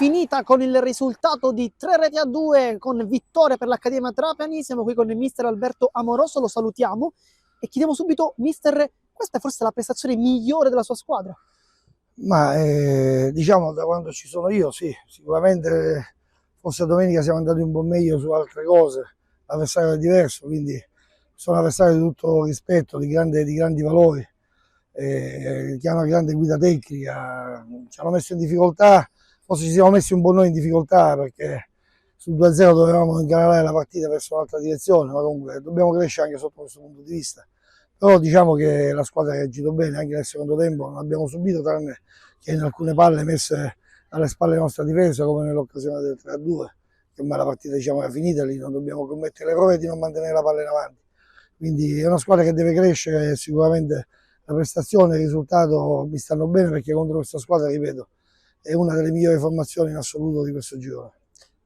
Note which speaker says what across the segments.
Speaker 1: finita con il risultato di 3-2 con vittoria per l'Accademia Trapani. Siamo qui con il mister Alberto Amoroso, lo salutiamo e chiediamo subito, mister, questa è forse la prestazione migliore della sua squadra?
Speaker 2: Ma diciamo da quando ci sono io, sì, sicuramente forse domenica siamo andati un po' meglio su altre cose, l'avversario è diverso, quindi sono avversari di tutto rispetto, di grandi valori, che hanno una grande guida tecnica, ci hanno messo in difficoltà, forse ci siamo messi un po' noi in difficoltà perché sul 2-0 dovevamo incanalare la partita verso un'altra direzione, ma comunque dobbiamo crescere anche sotto questo punto di vista. Però diciamo che la squadra ha reagito bene, anche nel secondo tempo non abbiamo subito, tranne che in alcune palle messe alle spalle della nostra difesa, come nell'occasione del 3-2, che ormai la partita diciamo era finita, lì non dobbiamo commettere l'errore di non mantenere la palla in avanti. Quindi è una squadra che deve crescere e sicuramente la prestazione e il risultato mi stanno bene perché contro questa squadra, ripeto, è una delle migliori formazioni in assoluto di questo girone.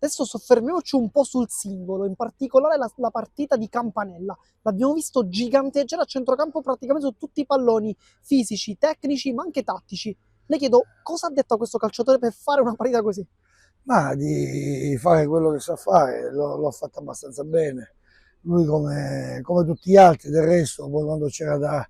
Speaker 1: Adesso soffermiamoci un po' sul singolo, in particolare la partita di Campanella. L'abbiamo visto giganteggiare a centrocampo praticamente su tutti i palloni fisici, tecnici, ma anche tattici. Le chiedo cosa ha detto a questo calciatore per fare una partita così?
Speaker 2: Ma di fare quello che sa fare, l'ho fatto abbastanza bene. Lui come tutti gli altri, del resto, poi quando c'era da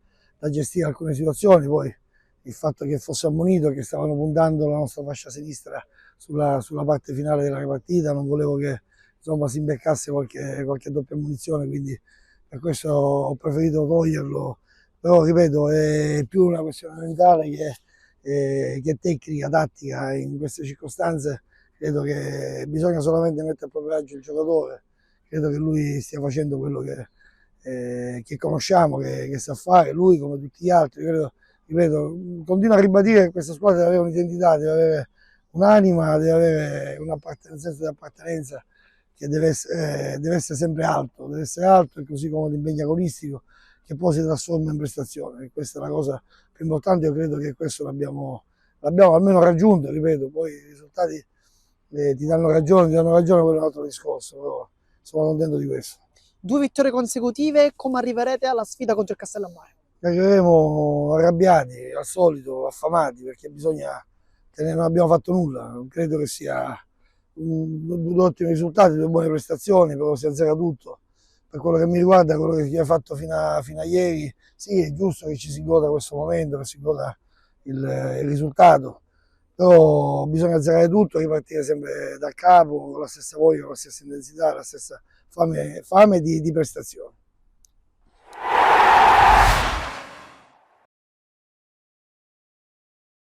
Speaker 2: gestire alcune situazioni, poi il fatto che fosse ammonito, che stavano puntando la nostra fascia sinistra sulla parte finale della partita, non volevo che insomma, si imbeccasse qualche doppia munizione, quindi per questo ho preferito toglierlo. Però ripeto, è più una questione mentale che tecnica, tattica. In queste circostanze credo che bisogna solamente mettere a proprio agio il giocatore, credo che lui stia facendo quello che conosciamo, che sa fare, lui come tutti gli altri. Credo, ripeto, continuo a ribadire che questa squadra deve avere un'identità, deve avere un'anima, deve avere un senso di appartenenza che deve essere sempre alto, deve essere alto, e così come l'impegno agonistico che poi si trasforma in prestazione. E questa è la cosa più importante, io credo che questo l'abbiamo almeno raggiunto, ripeto, poi i risultati ti danno ragione, quello è un altro discorso, però sono contento di questo.
Speaker 1: 2 vittorie consecutive, come arriverete alla sfida contro il Castellammare?
Speaker 2: Arriveremo arrabbiati, al solito, affamati, perché bisogna tenere, non abbiamo fatto nulla, non credo che sia due ottimi risultati, due buone prestazioni, però si azzera tutto. Per quello che mi riguarda, quello che si è fatto fino a ieri, sì, è giusto che ci si goda questo momento, che si goda il risultato, però bisogna azzerare tutto, ripartire sempre da capo, con la stessa voglia, con la stessa intensità, la stessa fame di prestazione.